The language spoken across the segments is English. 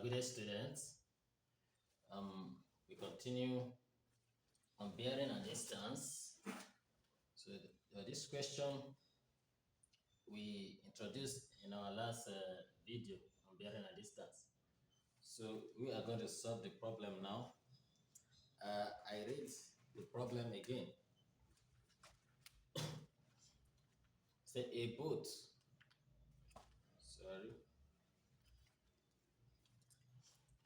good day, students. We continue on bearing and distance. So this question we introduced in our last video on bearing and distance. So we are going to solve the problem now. I read the problem again. Say a boat. Sorry.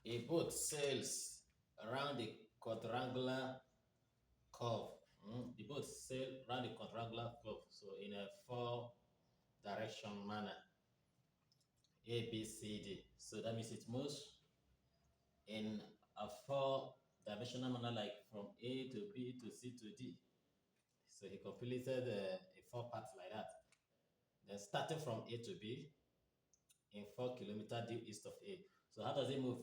A boat sails around the quadrangular curve. The boat sails around the quadrangular curve. So in a four direction manner. A, B, C, D. So that means it moves in a four-dimensional manner, like from A to B to C to D. So he completed a four parts like that. Then starting from A to B in 4 kilometers due east of A. So how does it move?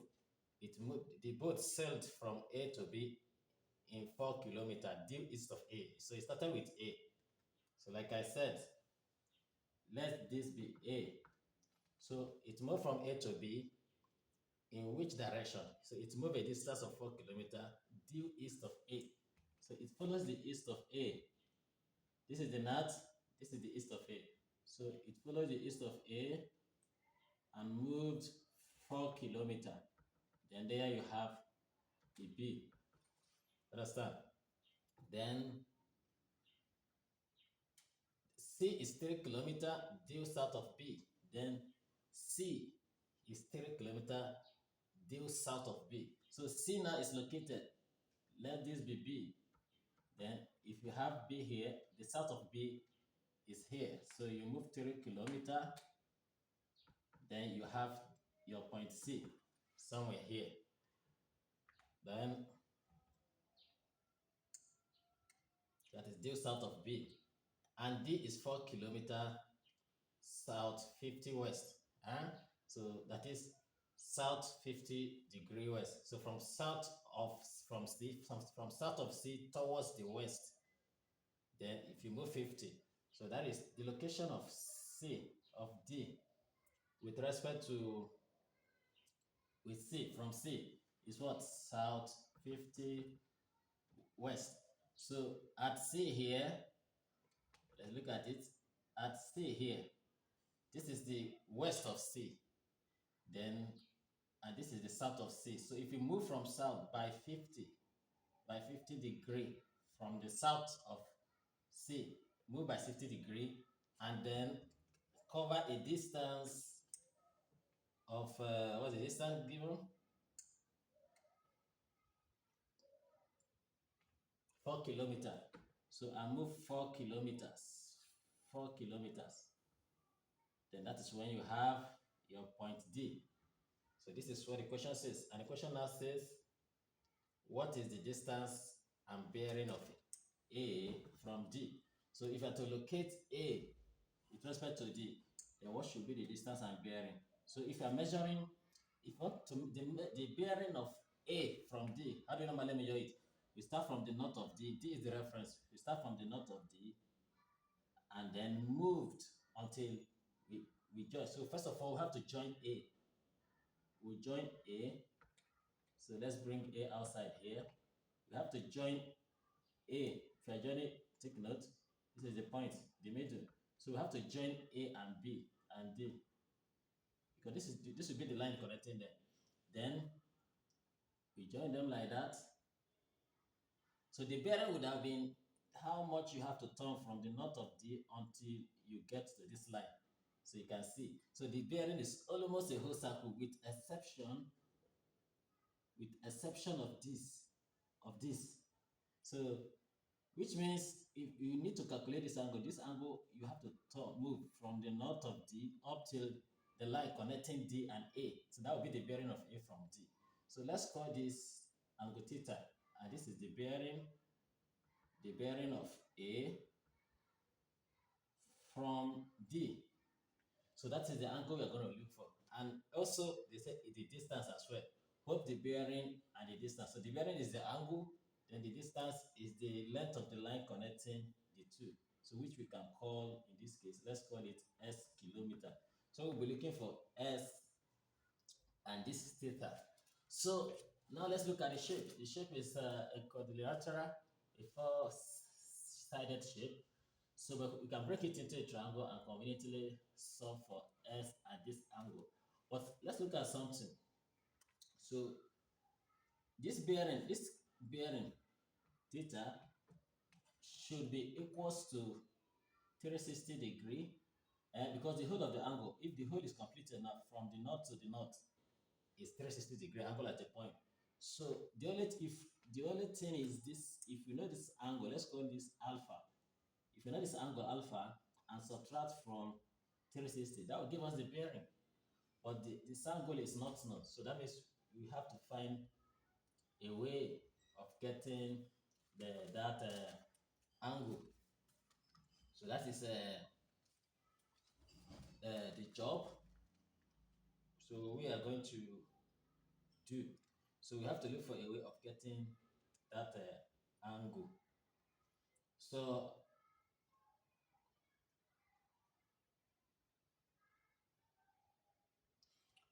It moved. The boat sailed from A to B in 4 kilometers due east of A. So it started with A. So like I said, let this be A. So it moved from A to B in which direction? So it moves a distance of 4 kilometers due east of A. So it follows the east of A. This is the north, this is the east of A. So it follows the east of A and moved 4 kilometers. Then there you have the B. Understand? Then C is 3 kilometers due south of B. Then C is 3 kilometers due south of B. So C now is located. Let this be B. Then if you have B here, the south of B is here. So you move 3 kilometers, then you have your point C somewhere here. Then that is due south of B. And D is 4 kilometers south 50 west. So that is south 50 degree west. So from south of from south of C towards the west, then if you move 50, so that is the location of C of D with respect to with C from C is what? South 50 west. So at C here, let's look at it. At C here, this is the west of C. Then and this is the south of C. So if you move from south by 50 degree from the south of C, move by 50 degree and then cover a distance of what's the distance given? 4 kilometers. So I move 4 kilometers. 4 kilometers. Then that is when you have your point D. So this is what the question says. And the question now says, what is the distance and bearing of A from D? So if I to locate A with respect to D, then what should be the distance and bearing? So if you're measuring, if what to the bearing of A from D, how do you normally measure it? We start from the north of D. D is the reference. We start from the north of D and then moved until we join. So first of all, we have to join A. We join A. So let's bring A outside here. We have to join A. If you are joining, take note. This is the point, the middle. So we have to join A and B and D because this will be the line connecting them. Then we join them like that. So the bearing would have been how much you have to turn from the north of D until you get to this line. So you can see. So the bearing is almost a whole circle with exception of this. So which means if you need to calculate this angle you have to move from the north of D up till the line connecting D and A. So that will be the bearing of A from D. So let's call this angle theta, and this is the bearing of A from D. So that is the angle we are going to look for. And also they say the distance as well. Both the bearing and the distance. So the bearing is the angle, then the distance is the length of the line connecting the two. So which we can call, in this case, let's call it S kilometer. So we'll be looking for S and this is theta. So now let's look at the shape. The shape is a quadrilateral, a four-sided shape. So we can break it into a triangle and conveniently solve for s at this angle. But let's look at something. So this bearing theta should be equals to 360 degree, because the whole of the angle, if the whole is completed now from the north to the north, is 360 degree angle at a point. So the only thing is this: if you know this angle, let's call this alpha. If you know this angle alpha and subtract from 360, that will give us the bearing. But this angle is not known, so that means we have to find a way of getting that angle. So that is the job. So we are going to do. So we have to look for a way of getting that angle. So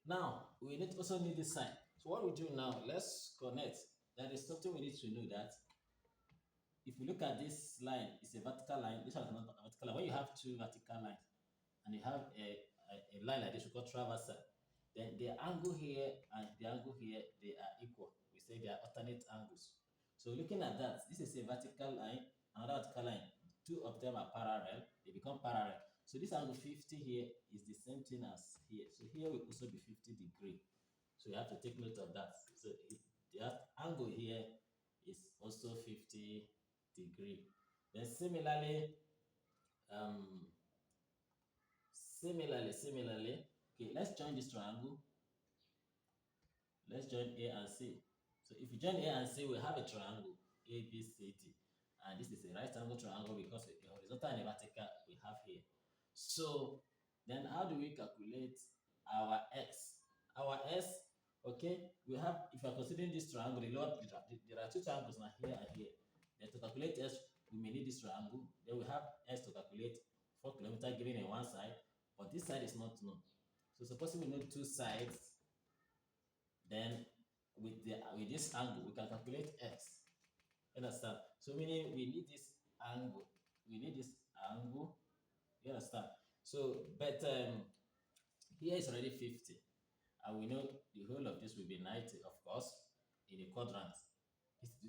now we also need this side. So what we do now, let's connect. There is something we need to know that if you look at this line, it's a vertical line. This one is not a vertical line. When you have two vertical lines and you have a line like this, we call traversal. Then the angle here and the angle here, they are equal. We say they are alternate angles. So looking at that, this is a vertical line, another vertical line. Two of them are parallel, they become parallel. So this angle 50 here is the same thing as here. So here will also be 50 degree. So you have to take note of that. So the angle here is also 50 degree. Then um, similarly, okay, let's join this triangle. Let's join A and C. So if you join A and C, we have a triangle ABCD, and this is a right angle triangle because the horizontal and the vertical we have here. So then, how do we calculate our x? Our s, okay, we have, if you are considering this triangle, there are two triangles now, here and here. Then to calculate s, we may need this triangle. Then we have s to calculate 4 kilometers given in one side, but this side is not known. So supposing we know two sides, then with this angle, we can calculate x. Understand? So meaning we need this angle. We need this angle. You understand? So, but here is already 50, and we know the whole of this will be 90, of course, in a quadrant.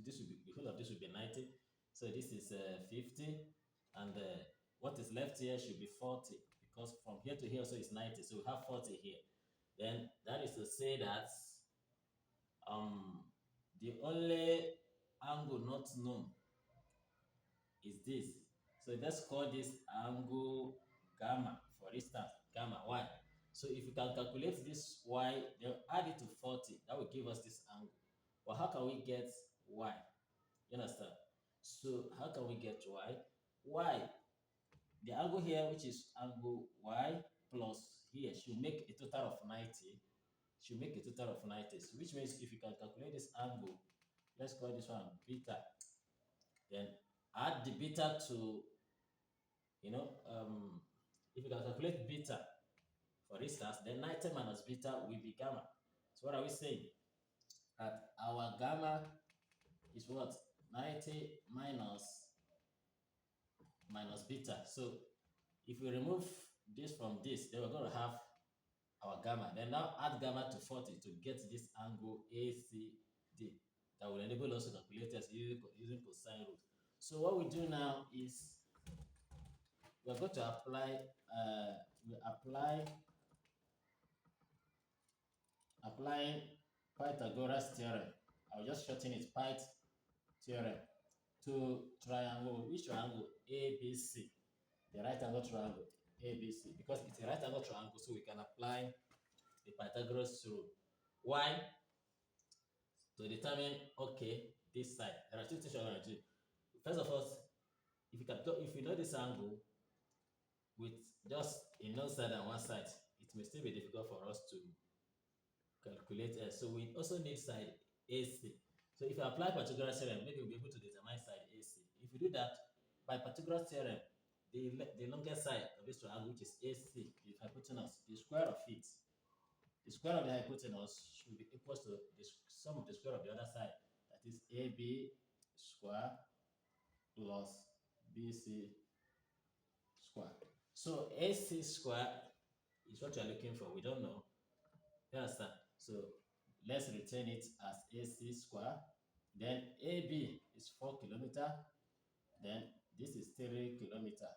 This will be the whole of this will be 90. So this is 50, and what is left here should be 40, because from here to here also is 90. So we have 40 here. Then that is to say that um the only angle not known is this. So let's call this angle gamma, for instance, gamma y. So if you can calculate this y, then add it to 40, that will give us this angle. But how can we get y? You understand? So how can we get y? Y, the angle here, which is angle y plus here, should make a total of 90. Should make a total of 90. So which means if you can calculate this angle, let's call this one beta. Then add the beta to, you know, if you can calculate beta, for instance, then 90 minus beta will be gamma. So what are we saying? That our gamma is what? 90 minus beta. So if we remove this from this, then we're going to have our gamma. Then now add gamma to 40 to get this angle ACD that will enable us to calculate us using cosine rule. So what we do now is we're going to apply applying Pythagoras theorem. I'll just shorten it, Pyth theorem, to triangle. Which triangle? ABC, the right angle triangle ABC, because it's a right angle triangle, so we can apply the Pythagoras rule. Why? To determine, okay, this side. There are two things you're going to do. First of all, if you know this angle with just a known side and one side, it may still be difficult for us to calculate S. So we also need side AC. So if you apply Pythagoras theorem, maybe we'll be able to determine side AC. If you do that by Pythagoras theorem, the longest side of this triangle, which is AC, the hypotenuse, the square of it, the square of the hypotenuse should be equal to the sum of the square of the other side. That is AB square plus BC square. So AC square is what you are looking for. We don't know. You understand? So let's retain it as AC square. Then AB is 4 kilometer. Then this is 3 kilometer.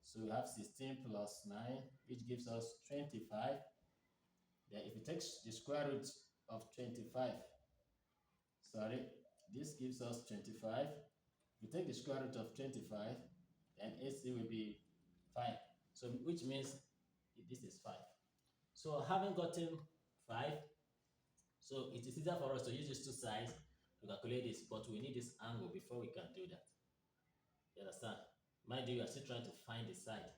So we have 16 plus 9, which gives us 25. Then if you take the square root of 25, sorry, this gives us 25. If you take the square root of 25, then AC will be 5. So which means this is 5. So having gotten 5, so it is easier for us to use these two sides to calculate this, but we need this angle before we can do that. You understand? Mind you, you are still trying to find the side.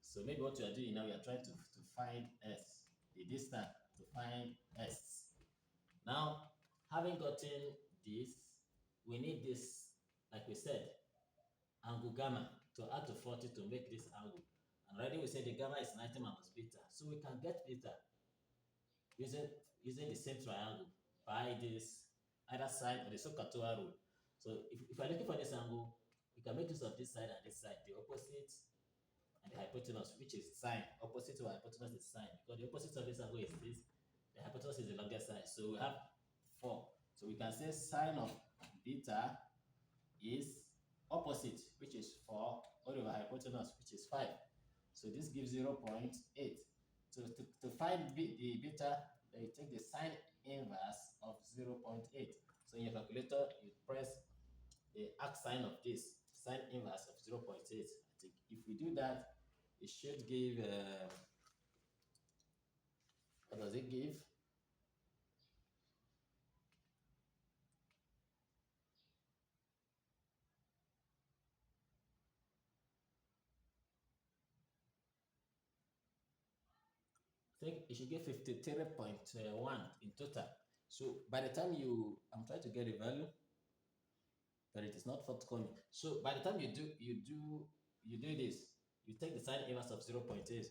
So maybe what you are doing now, you are trying to find S, the distance to find S. Now, having gotten this, we need this, like we said, angle gamma to add to 40 to make this angle. And already we said the gamma is 90 minus beta. So we can get beta using the same triangle by this either side or the SOHCAHTOA rule. So if you're looking for this angle, we can make use of this side and this side, the opposite and the hypotenuse, which is sine. Opposite to hypotenuse is sine, because the opposite of this angle is this. The hypotenuse is the longest side. So we have 4. So we can say sine of beta is opposite, which is 4, over hypotenuse, which is 5. So this gives 0.8. So to find the beta, then you take the sine inverse of 0.8. So in your calculator, you press the arc sine of this, sine inverse of 0.8. I think if we do that, it should give, what does it give? I think it should give 53.1 in total. So by the time I'm trying to get a value, but it is not forthcoming. So by the time you do this, you take the sine inverse of 0.8. Okay,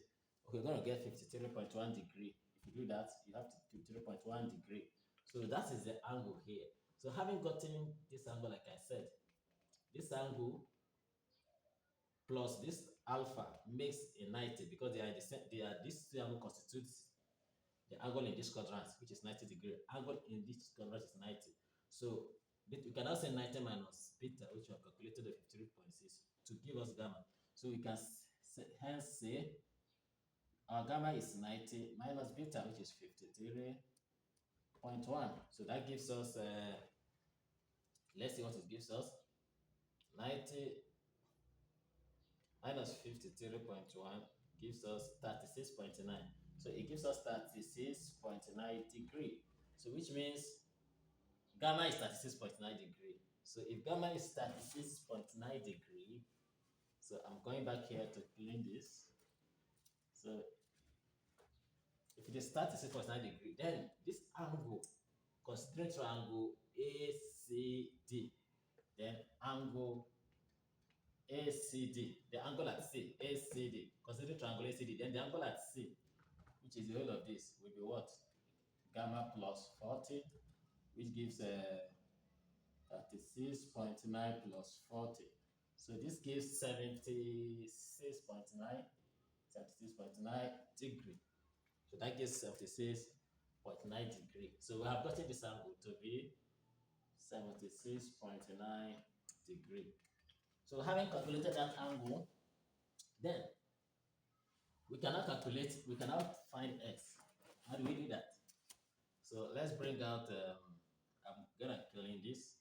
you're going to get 53.1 degree. If you do that, you have to 53.1 degree. So that is the angle here. So having gotten this angle, like I said, this angle plus this alpha makes a 90, because this angle constitutes the angle in this quadrant, which is 90 degree. Angle in this quadrant is 90. So we can now say 90 minus beta, which we have calculated at 53.6 to give us gamma. So we can hence say our gamma is 90 minus beta, which is 53.1. So that gives us, let's see what it gives us. 90 minus 53.1 gives us 36.9. So it gives us 36.9 degree. So which means gamma is 36.9 degree. So if gamma is 36.9 degree, so I'm going back here to clean this. So if it is 36.9 degree, then this angle, considering triangle ACD, then angle ACD, the angle at C, ACD, considering triangle ACD, then the angle at C, which is the whole of this, will be what? Gamma plus 40, which gives 36.9 plus 40. So this gives 76.9 degree. So that gives 76.9 degree. So we have gotten this angle to be 76.9 degree. So having calculated that angle, then we cannot find x. How do we do that? So let's bring out, I'm gonna clean this.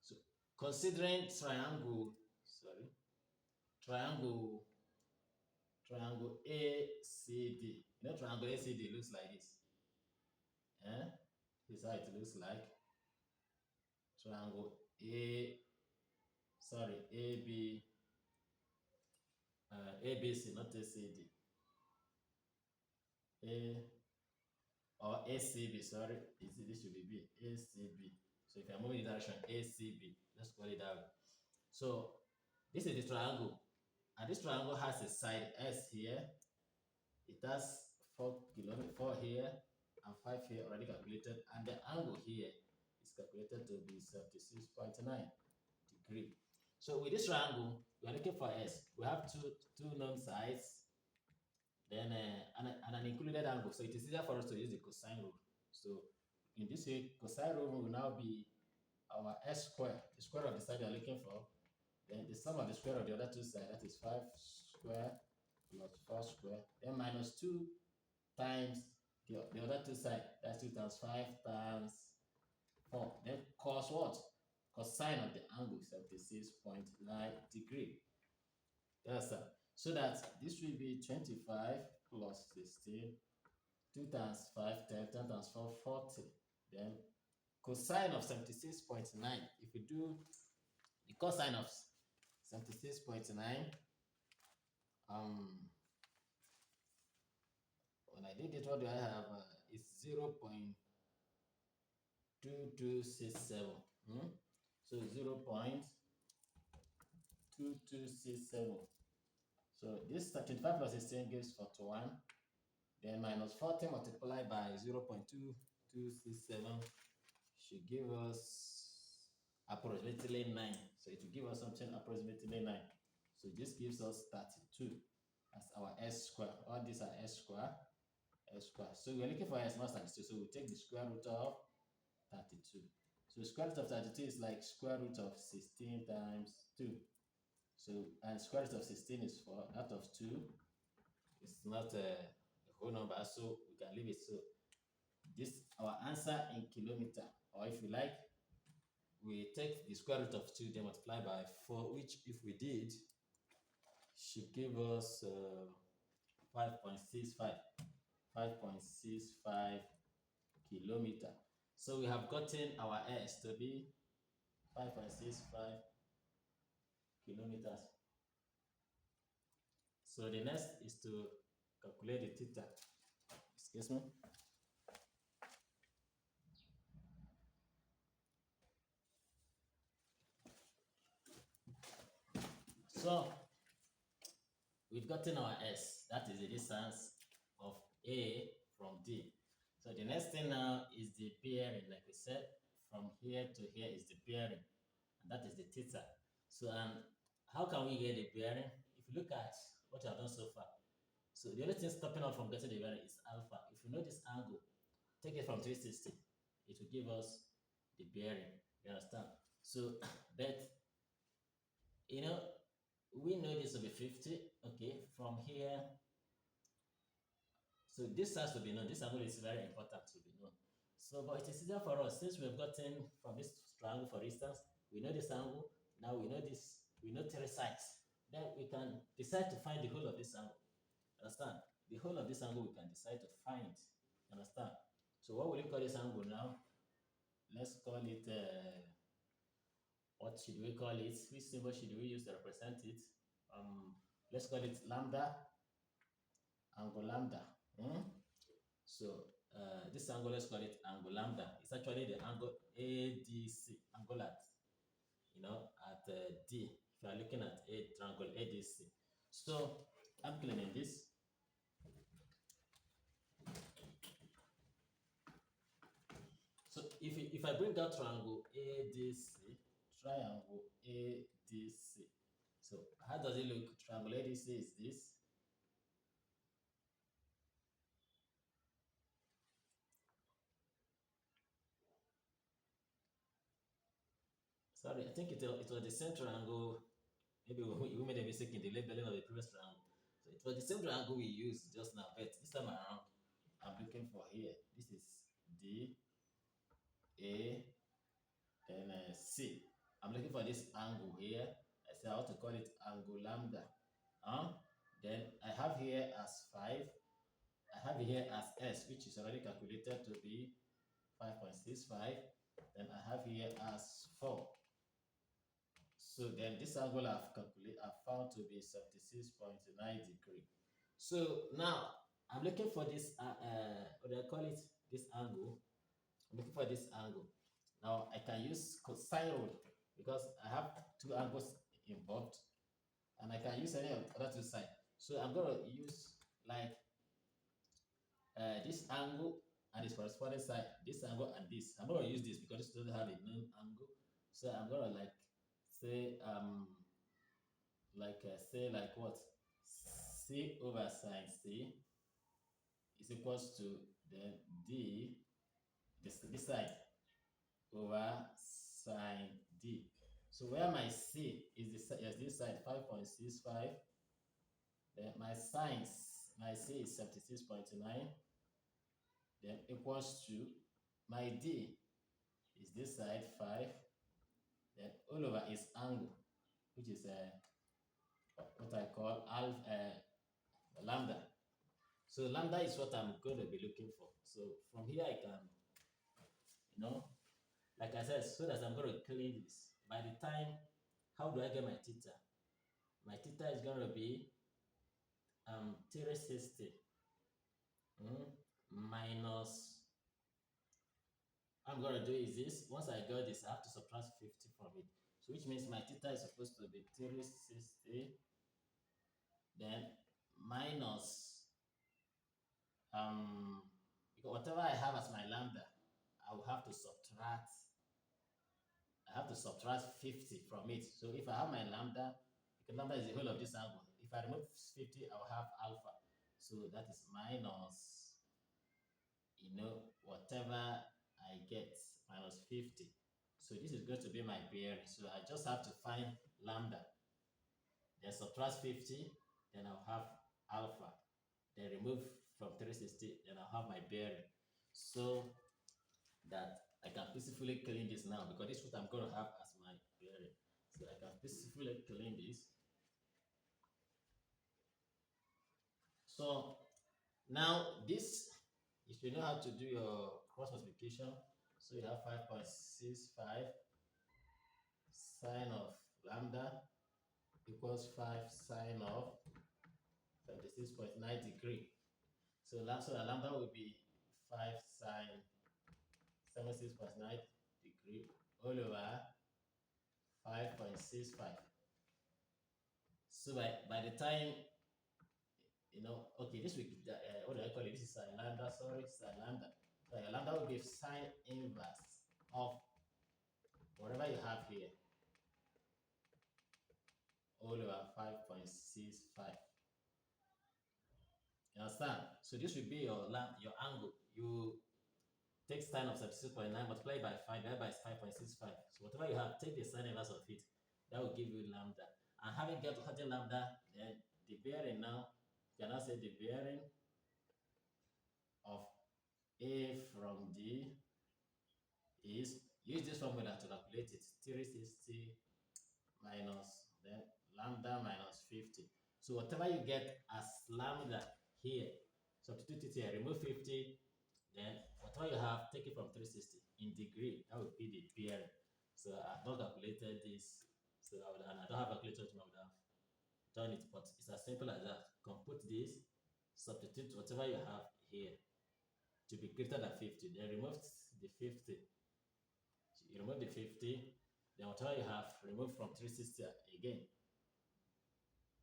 So considering triangle ACD. You know, triangle ACD looks like this. This is how it looks like. Triangle ABC, not ACD. Or ACB, sorry. This should be B. ACB. So if you're moving in the direction ACB, let's call it that way. So this is the triangle, and this triangle has a side S here. It has 4 here and 5 here already calculated, and the angle here is calculated to be 76.9 degree. So with this triangle, we are looking for S. We have two known sides, then and an included angle. So it is easier for us to use the cosine rule. So in this way, cosine rule will now be our S square, the square of the side you are looking for, then the sum of the square of the other two sides, that is 5 square plus 4 square, then minus 2 times the other two sides, that's 2 times 5 times 4. Then cos what? Cosine of the angle, 76.9 degree. That's that. So that this will be 25 plus 16, 2 times 5, 10, 10 times 4, 40. Then cosine of 76.9, if we do the cosine of 76.9, when I did it, what do I have? It's 0.2267. So 0.2267. So this 25 plus 16 gives 41. Then minus 40 multiplied by 0.2267 should give us approximately 9. So it will give us something approximately 9. So this gives us 32 as our S square. All these are S square. So we're looking for S not 32. So we'll take the square root of 32. So square root of 32 is like square root of 16 times 2. So, and square root of 16 is 4. Out of 2, it's not a whole number, so we can leave it. So this our answer in kilometer, or if you like, we take the square root of 2, then multiply by 4, which if we did should give us 5.65 kilometer. So we have gotten our S to be 5.65 kilometers. So the next is to calculate the theta. Excuse me. So we've gotten our S, that is the distance of A from D. So the next thing now is the bearing, like we said, from here to here is the bearing, and that is the theta. So how can we get the bearing? If you look at what I've done so far, so the only thing stopping us from getting the bearing is alpha. If you know this angle, take it from 360, it will give us the bearing. You understand? So, but you know, we know this will be 50. Okay, from here. So this has to be known. This angle is very important to be known. So, but it is easier for us since we have gotten from this triangle, for instance, we know this angle. Now we know this. We know 3 sides. Then we can decide to find the whole of this angle. Understand? The whole of this angle we can decide to find. Understand? So what will you call this angle now? Let's call it, what should we call it? Which symbol should we use to represent it? Let's call it lambda, angle lambda. So this angle, let's call it angle lambda. It's actually the angle ADC, angle at, at D. If you are looking at a triangle ADC. So I'm cleaning this. So if I bring out triangle ADC, so how does it look? Triangle ADC is this. Sorry, I think it was the same triangle. Maybe we made a mistake in the labeling of the previous triangle. So it was the same triangle we used just now, but this time around, I'm looking for here. This is D, A, then C. I'm looking for this angle here. I say I want to call it angle lambda. Then I have here as 5. I have here as S, which is already calculated to be 5.65. Then I have here as 4. So then this angle I've found to be 76.9 degree. So now I'm looking for this, what do I call it? This angle. I'm looking for this angle. Now I can use cosine rule because I have two angles involved, and I can use any of other two sides. So I'm going to use like this angle and its corresponding side, this angle and this. I'm going to use this because this doesn't have a known angle. So I'm going to say say like what, C over sine C is equals to then D, this side, over sine D. So where my C is this side 5.65, then my C is 76.9, then equals to my D is this side 5, then all over is angle, which is what I call lambda. So lambda is what I'm going to be looking for. So from here I can, like I said, so that I'm going to clean this. By the time, how do I get my theta? My theta is going to be 360 minus, I'm going to do is this. Once I got this, I have to subtract 50 from it. So which means my theta is supposed to be 360, then minus, because whatever I have as my lambda, I will have to subtract 50 from it. So if I have my lambda, because lambda is the whole of this angle. If I remove 50, I will have alpha. So that is minus, whatever I get, minus 50. So this is going to be my bearing. So I just have to find lambda, then subtract 50, then I'll have alpha. Then remove from 360, then I'll have my bearing. So that I can peacefully clean this now, because this is what I'm going to have as my bearing. So I can peacefully clean this. So now this, you should know how to do your cross multiplication. So you have 5.65 sine of lambda equals 5 sine of 76.9 degree. So the lambda will be 5 sine 76.9 degree all over 5.65. So by the time, okay, this week, what do I call it? This is sine lambda, sorry, sine lambda. So your lambda will be sine inverse of whatever you have here, all over 5.65. You understand? So this will be your angle. You take sine of 76.9, multiply by 5, divided by 5.65. So whatever you have, take the sine inverse of it. That will give you lambda. And having gotten lambda, then the bearing now, you can now say the bearing of A from D is, use this formula to calculate it, 360 minus then lambda minus 50. So whatever you get as lambda here, substitute it here, remove 50, then whatever you have, take it from 360 in degree. That would be the bearing. So I've not calculated this, so and I don't have a calculator, I would have done it, but it's as simple as that. Compute this, substitute whatever you have here to be greater than 50, then remove the 50. You remove the 50, then whatever you have, remove from 360 again.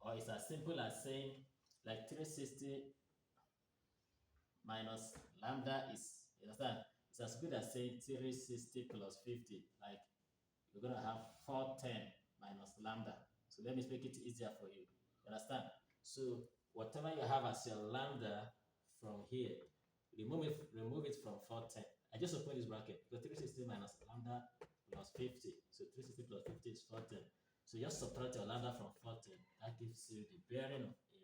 Or it's as simple as saying, like 360 minus lambda is, you understand? It's as good as saying 360 plus 50. Like, you're going to have 410 minus lambda. So let me make it easier for you. You understand? So whatever you have as your lambda from here, remove it from 410. I just open this bracket because 360 minus lambda plus 50. So 360 plus 50 is 410. So just subtract your lambda from 410. That gives you the bearing of A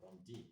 from D.